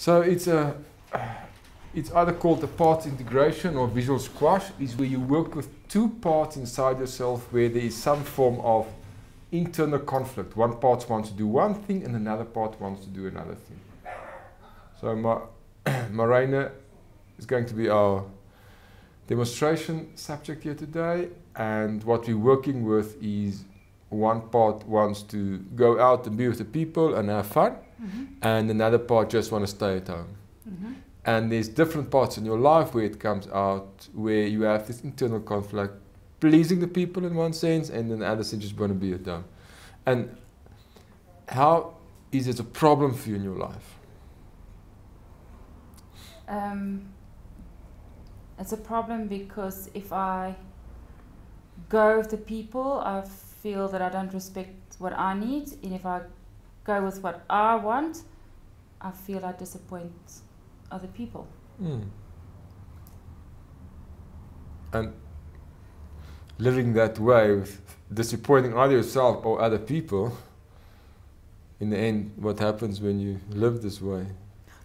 So it's either called a parts integration or visual squash, is where you work with two parts inside yourself where there is some form of internal conflict. One part wants to do one thing and another part wants to do another thing. So Marina is going to be our demonstration subject here today, and what we're working with is one part wants to go out and be with the people and have fun, and another part just want to stay at home. And there's different parts in your life where it comes out, where you have this internal conflict, pleasing the people in one sense, and in the other sense just want to be at home. And how is it a problem for you in your life? It's a problem because if I go with the people, I feel that I don't respect what I need, and if I go with what I want, I feel I disappoint other people. And living that way, with disappointing either yourself or other people, in the end, what happens when you live this way?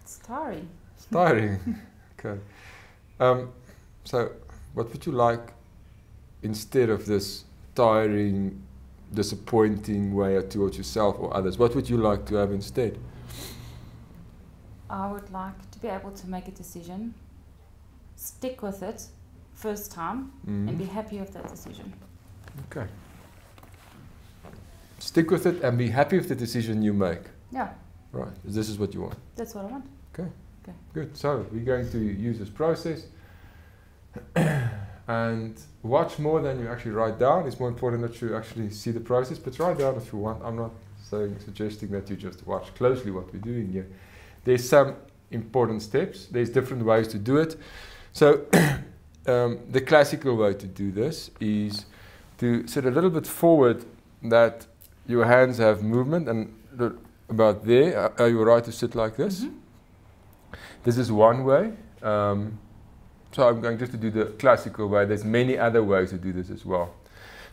It's tiring. It's tiring. Okay. So, what would you like instead of this tiring, disappointing way towards yourself or others? What would you like to have instead? I would like to be able to make a decision, stick with it first time, and be happy with that decision. Okay. Stick with it and be happy with the decision you make. Yeah. Right. This is what you want. That's what I want. Okay. Okay. Good. So we're going to use this process and watch more than you actually write down. It's more important that you actually see the process, but write down if you want. I'm not suggesting that you just watch closely what we're doing here. There's some important steps. There's different ways to do it. So the classical way to do this is to sit a little bit forward, that your hands have movement, and about there. Are you right to sit like this? This is one way. So I'm going just to do the classical way. There's many other ways to do this as well.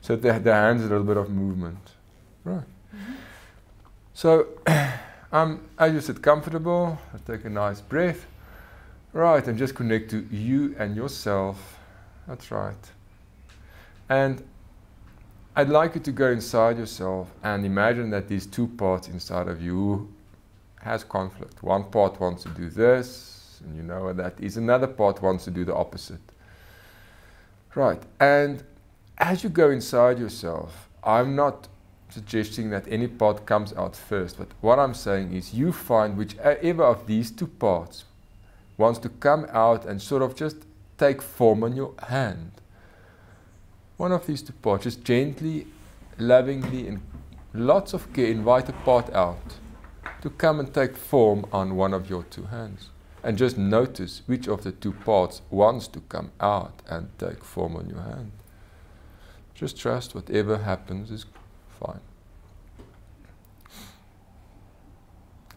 So the hands a little bit of movement. Right. So as you sit comfortable, take a nice breath. Right, and just connect to you and yourself. That's right. And I'd like you to go inside yourself and imagine that these two parts inside of you has conflict. One part wants to do this, and you know what that is. Another part wants to do the opposite. Right, and as you go inside yourself, I'm not suggesting that any part comes out first, but what I'm saying is you find whichever of these two parts wants to come out and sort of just take form on your hand. One of these two parts, just gently, lovingly, and lots of care, invite a part out to come and take form on one of your two hands. And just notice which of the two parts wants to come out and take form on your hand. Just trust whatever happens is fine.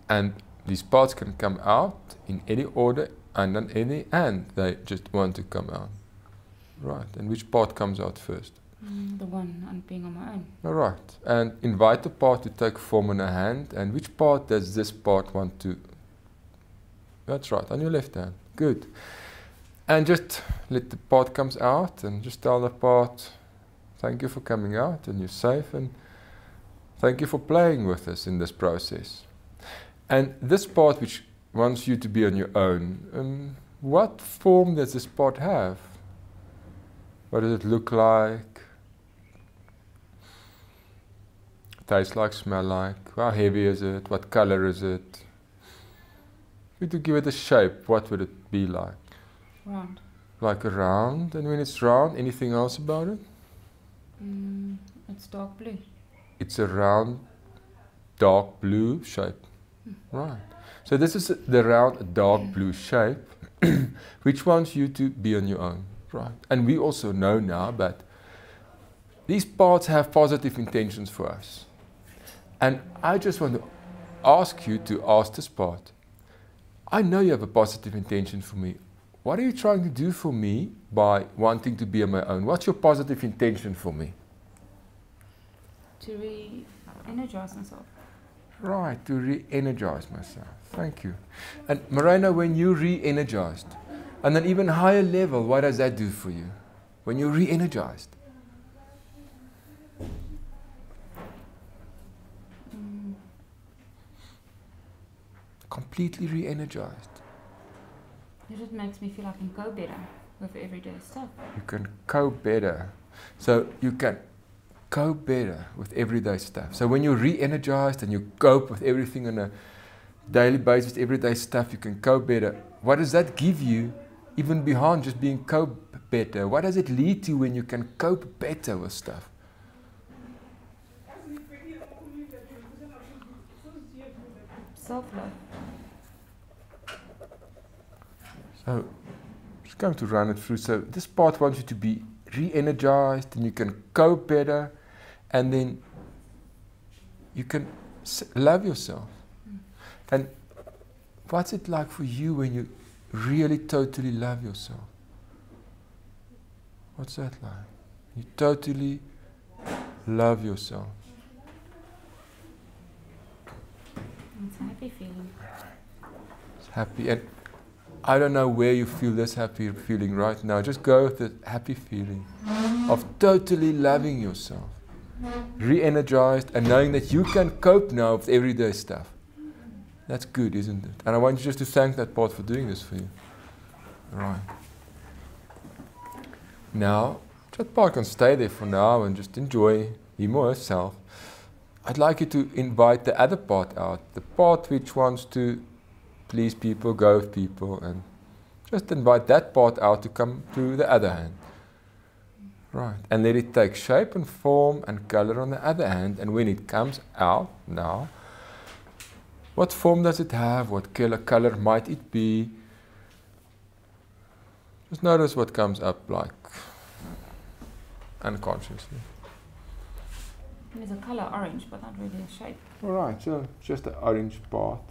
And these parts can come out in any order and on any hand they just want to come out. Right, and which part comes out first? The one on being on my own. All right, and invite the part to take form in a hand, and which part does this part want to? That's right, on your left hand. Good. And just let the part comes out, and just tell the part, thank you for coming out, and you're safe, and thank you for playing with us in this process. And this part which wants you to be on your own, what form does this part have? What does it look like? Taste like, smell like? How heavy is it? What color is it? If you to give it a shape, what would it be like? Round. Like a round? And when it's round, anything else about it? It's dark blue. It's a round, dark blue shape. Right. So this is the round, dark blue shape, which wants you to be on your own. Right. And we also know now that these parts have positive intentions for us. And I just want to ask you to ask this part, I know you have a positive intention for me. What are you trying to do for me by wanting to be on my own? What's your positive intention for me? To re-energize myself. Right, to re-energize myself. Thank you. And Morena, when you re-energized, on an even higher level, what does that do for you? When you're re-energized? Completely re-energized. It just makes me feel I can go better with everyday stuff. You can cope better. So you can cope better with everyday stuff. So when you're re-energized and you cope with everything on a daily basis, everyday stuff, you can cope better. What does that give you, even beyond just being cope better? What does it lead to when you can cope better with stuff? Self-love. So, just going to run it through. So, this part wants you to be re-energized, and you can cope better, and then you can love yourself. And what's it like for you when you really totally love yourself? What's that like? You totally love yourself. It's a happy feeling. It's happy. And I don't know where you feel this happy feeling right now. Just go with the happy feeling of totally loving yourself. Re-energized and knowing that you can cope now with everyday stuff. That's good, isn't it? And I want you just to thank that part for doing this for you. Right. Now, that part can stay there for now and just enjoy him or herself. I'd like you to invite the other part out, the part which wants to please people, go with people, and just invite that part out to come to the other hand. Right. And let it take shape and form and color on the other hand, and when it comes out now, what form does it have? What color might it be? Just notice what comes up like unconsciously. There's a color orange, but not really a shape. Alright, so just the orange part.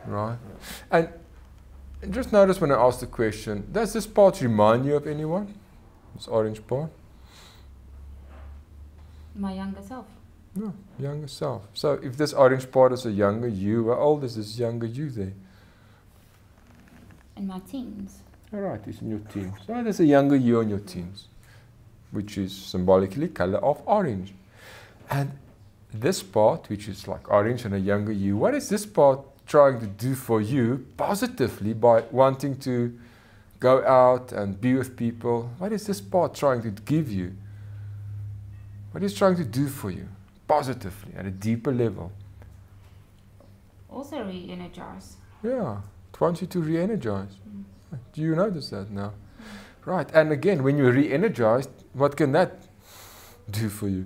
Right. And just notice when I ask the question, does this part remind you of anyone? This orange part? My younger self. No, younger self. So if this orange part is a younger you, how old is this younger you there? In my teens. Alright, it's in your teens. So there's a younger you in your teens, which is symbolically color of orange. And this part, which is like orange and a younger you, what is this part trying to do for you positively by wanting to go out and be with people? What is this part trying to give you? What is it trying to do for you positively at a deeper level? Also re-energize. Yeah, it wants you to re-energize. Do you notice that now? Right, and again, when you're re-energized, what can that do for you?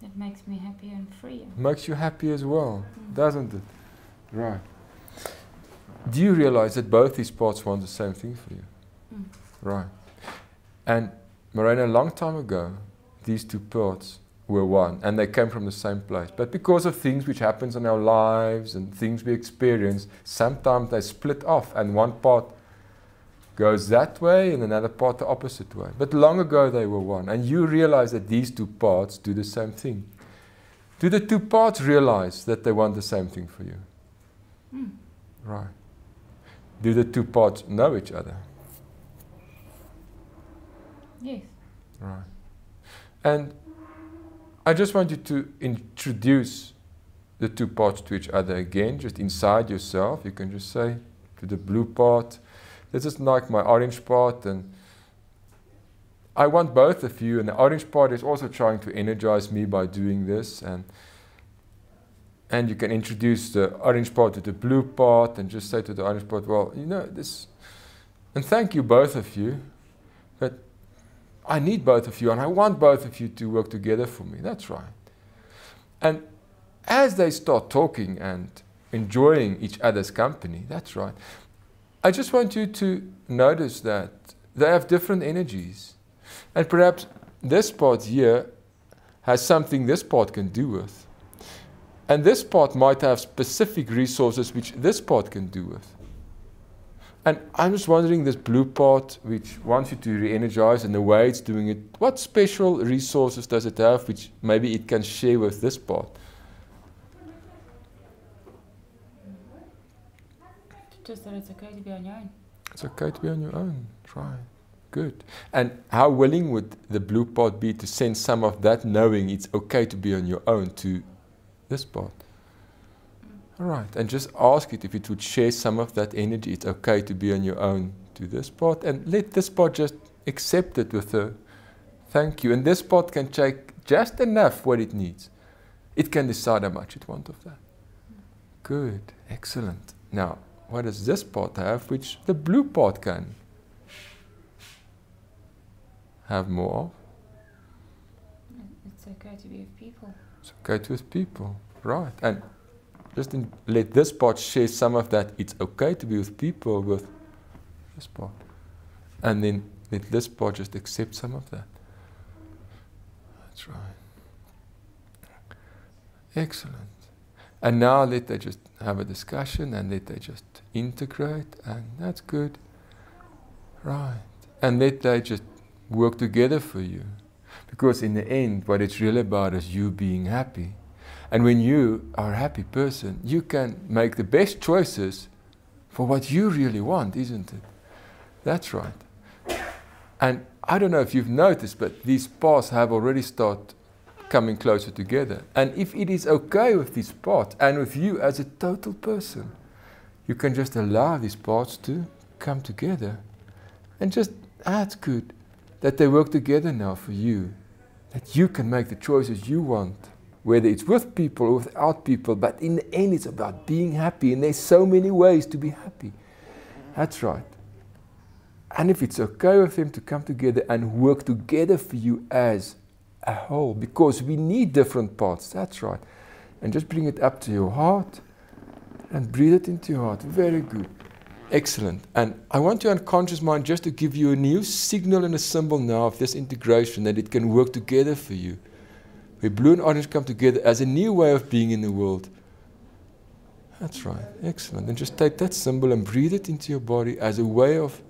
It makes me happier and freer. Makes you happy as well, doesn't it? Right. Do you realize that both these parts want the same thing for you? Right. And Morena, a long time ago, these two parts were one, and they came from the same place. But because of things which happens in our lives and things we experience, sometimes they split off, and one part goes that way and another part the opposite way. But long ago they were one, and you realize that these two parts do the same thing. Do the two parts realize that they want the same thing for you? Right. Do the two parts know each other? Yes. Right. And I just want you to introduce the two parts to each other again, just inside yourself. You can just say to the blue part, this is like my orange part, and I want both of you, and the orange part is also trying to energize me by doing this, and you can introduce the orange part to the blue part and just say to the orange part, well, you know, this, and thank you both of you, but I need both of you and I want both of you to work together for me. That's right. And as they start talking and enjoying each other's company, that's right, I just want you to notice that they have different energies. And perhaps this part here has something this part can do with. And this part might have specific resources which this part can do with. And I'm just wondering, this blue part, which wants you to re-energize and the way it's doing it, what special resources does it have which maybe it can share with this part? Just that it's okay to be on your own. It's okay to be on your own, right? Good. And how willing would the blue part be to send some of that knowing it's okay to be on your own to this part? All right. And just ask it if it would share some of that energy. It's okay to be on your own to this part. And let this part just accept it with a thank you. And this part can take just enough what it needs. It can decide how much it wants of that. Good. Excellent. Now, what does this part have which the blue part can have more of? It's okay to be with people. It's okay to be with people, right? And just let this part share some of that. It's okay to be with people with this part. And then let this part just accept some of that. That's right. Excellent. And now let they just have a discussion and let they just integrate, and that's good. Right. And let they just work together for you. Because in the end, what it's really about is you being happy. And when you are a happy person, you can make the best choices for what you really want, isn't it? That's right. And I don't know if you've noticed, but these paths have already started coming closer together. And if it is okay with these parts and with you as a total person, you can just allow these parts to come together. And just, that's good that they work together now for you. That you can make the choices you want, whether it's with people or without people, but in the end it's about being happy, and there's so many ways to be happy. That's right. And if it's okay with them to come together and work together for you as a whole, because we need different parts, that's right. And just bring it up to your heart and breathe it into your heart. Very good. Excellent. And I want your unconscious mind just to give you a new signal and a symbol now of this integration, that it can work together for you. Where blue and orange come together as a new way of being in the world. That's right. Excellent. And just take that symbol and breathe it into your body as a way of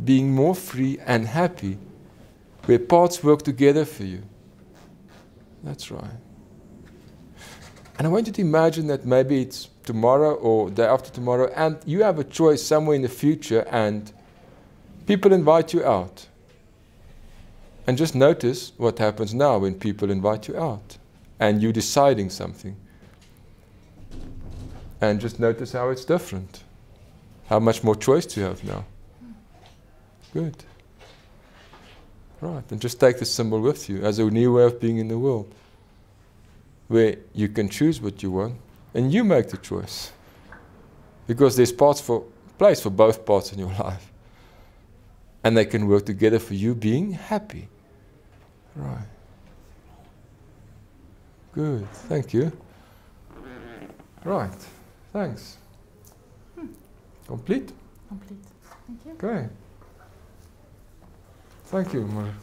being more free and happy, where parts work together for you. That's right. And I want you to imagine that maybe it's tomorrow or day after tomorrow, and you have a choice somewhere in the future, and people invite you out. And just notice what happens now when people invite you out, and you're deciding something. And just notice how it's different. How much more choice do you have now? Good. Right, and just take the symbol with you as a new way of being in the world, where you can choose what you want, and you make the choice. Because there's place for both parts in your life. And they can work together for you being happy. Right. Good, thank you. Right, thanks. Complete? Complete. Thank you. Okay. Thank you, Mara.